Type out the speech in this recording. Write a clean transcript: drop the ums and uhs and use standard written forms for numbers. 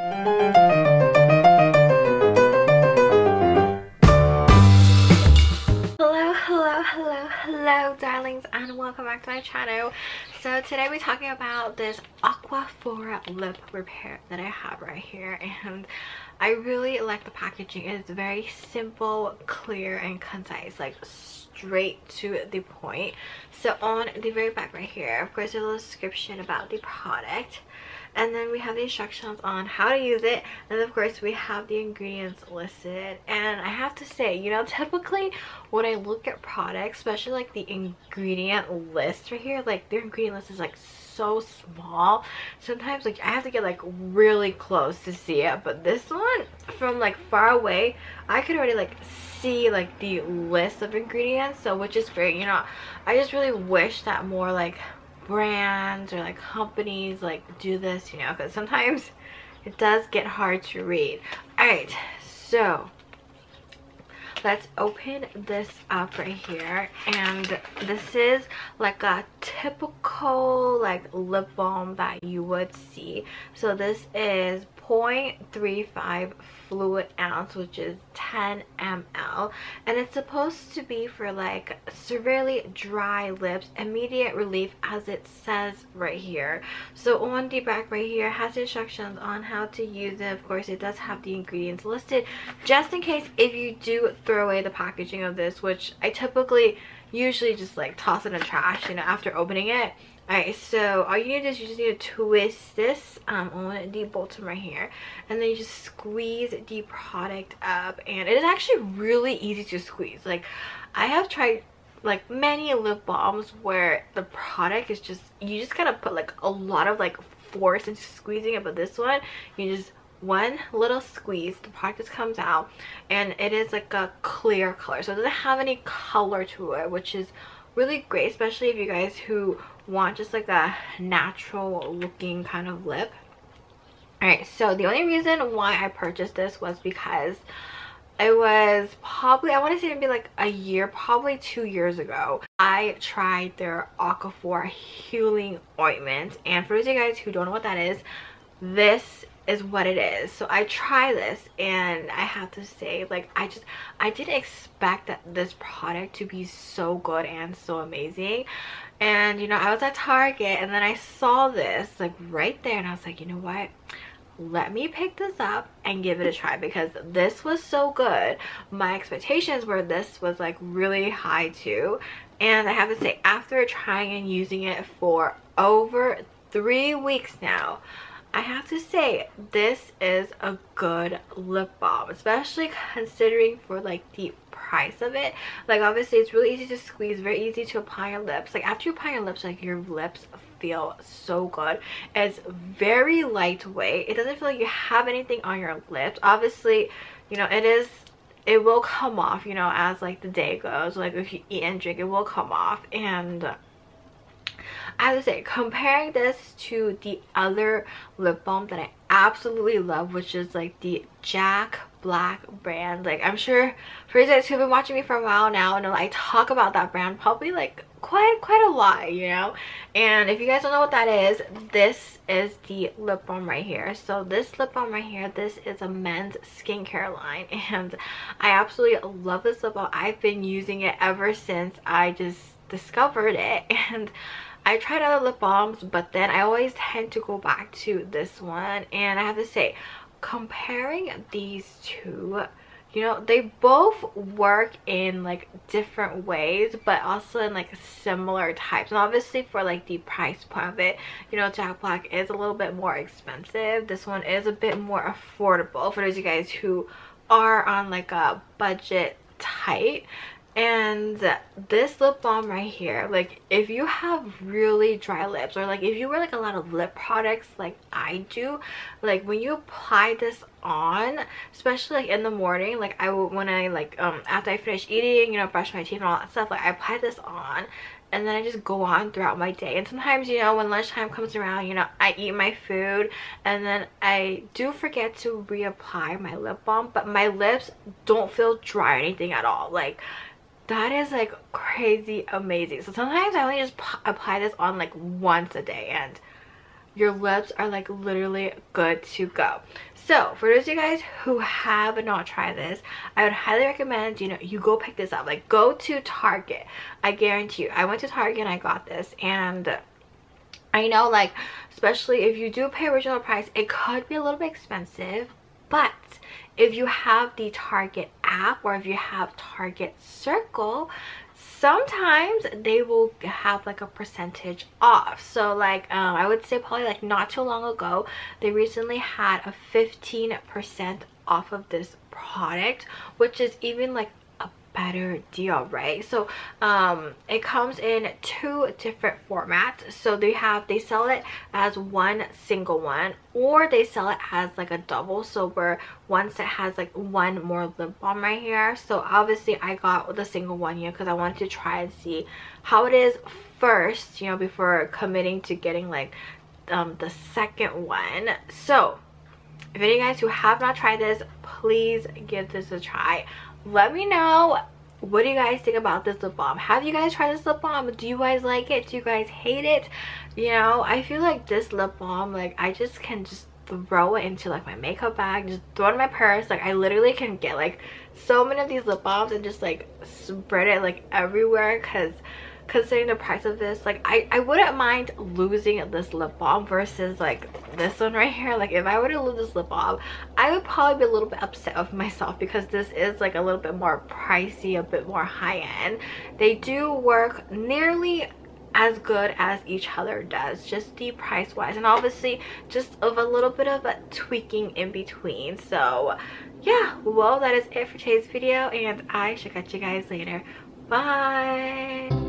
Hello darlings, and welcome back to my channel. So today we're talking about this Aquaphor lip repair that I have right here, and I really like the packaging. It's very simple, clear and concise, like straight to the point. So on the very back right here, of course, there's a little description about the product, and then we have the instructions on how to use it, and of course we have the ingredients listed. And I have to say, you know, typically when I look at products, especially like the ingredient list right here, like their ingredient list is like so small. Sometimes like I have to get like really close to see it, but this one from like far away I could already like see like the list of ingredients, so which is great. You know, I just really wish that more like brands or like companies like do this, you know, because sometimes it does get hard to read. All right, so let's open this up right here, and this is like a typical like lip balm that you would see. So this is 0.35 fluid ounce, which is 10 ml, and it's supposed to be for like severely dry lips, immediate relief, as it says right here. So on the back right here has instructions on how to use it. Of course, it does have the ingredients listed, just in case if you do throw away the packaging of this, which I typically usually just like toss it in the trash, you know, after opening it. Alright, so all you need to do is you just need to twist this on the bottom right here, and then you just squeeze the product up, and it is actually really easy to squeeze. Like, I have tried like many lip balms where the product is just, you just gotta put like a lot of like force into squeezing it, but this one, you just one little squeeze, the product just comes out, and it is like a clear color, so it doesn't have any color to it, which is really great, especially if you guys who want just like a natural looking kind of lip. All right, so the only reason why I purchased this was because it was probably, I want to say maybe like a year, probably 2 years ago, I tried their Aquaphor healing ointment, and for those of you guys who don't know what that is, this is what it is. So I tried this, and I have to say, like, I didn't expect that this product to be so good and so amazing. And you know, I was at Target, and then I saw this like right there, and I was like, you know what, let me pick this up and give it a try, because this was so good. My expectations were this was like really high too, and I have to say, after trying and using it for over 3 weeks now, I have to say this is a good lip balm, especially considering for like the price of it. Like, obviously it's really easy to squeeze, very easy to apply your lips. Like, after you apply your lips, like your lips feel so good. It's very lightweight. It doesn't feel like you have anything on your lips. Obviously, you know, it will come off, you know, as like the day goes. Like, if you eat and drink, it will come off. And I have to say, comparing this to the other lip balm that I absolutely love, which is like the Jack Black brand, like, I'm sure for you guys who've been watching me for a while now know I talk about that brand probably like quite a lot, you know. And if you guys don't know what that is, this is the lip balm right here. So this lip balm right here, this is a men's skincare line, and I absolutely love this lip balm. I've been using it ever since I just discovered it, and I tried other lip balms, but then I always tend to go back to this one. And I have to say, comparing these two, you know, they both work in like different ways, but also in like similar types. And obviously for like the price point of it, you know, Jack Black is a little bit more expensive. This one is a bit more affordable for those of you guys who are on like a budget tight. And this lip balm right here, like, if you have really dry lips, or like if you wear like a lot of lip products like I do, like when you apply this on, especially like in the morning, like I will, when I like after I finish eating, you know, brush my teeth and all that stuff, like I apply this on, and then I just go on throughout my day. And sometimes, you know, when lunchtime comes around, you know, I eat my food, and then I do forget to reapply my lip balm, but my lips don't feel dry or anything at all. Like, that is like crazy amazing. So sometimes I only just apply this on like once a day, and your lips are like literally good to go. So for those of you guys who have not tried this, I would highly recommend, you know, you go pick this up. Like, go to Target. I guarantee you. I went to Target and I got this, and I know, like, especially if you do pay original price, it could be a little bit expensive, but if you have the Target app or if you have Target Circle, sometimes they will have like a percentage off. So like I would say probably like not too long ago, they recently had a 15% off of this product, which is even like a better deal, right? So it comes in 2 different formats. So they sell it as one single one, or they sell it as like a double, so where one set has like one more lip balm right here. So obviously I got the single one, you know, because I wanted to try and see how it is first, you know, before committing to getting like the second one. So if any of you guys who have not tried this, please give this a try. Let me know, what do you guys think about this lip balm? Have you guys tried this lip balm? Do you guys like it? Do you guys hate it? You know, I feel like this lip balm, like, I just can just throw it into like my makeup bag, just throw it in my purse. Like, I literally can get like so many of these lip balms and just like spread it like everywhere, because considering the price of this, like, I wouldn't mind losing this lip balm versus like this one right here. Like, if I were to lose this lip balm, I would probably be a little bit upset with myself, because this is like a little bit more pricey, a bit more high-end. They do work nearly as good as each other does, just the price wise, and obviously just of a little bit of a tweaking in between. So yeah, well, that is it for today's video, and I shall catch you guys later. Bye.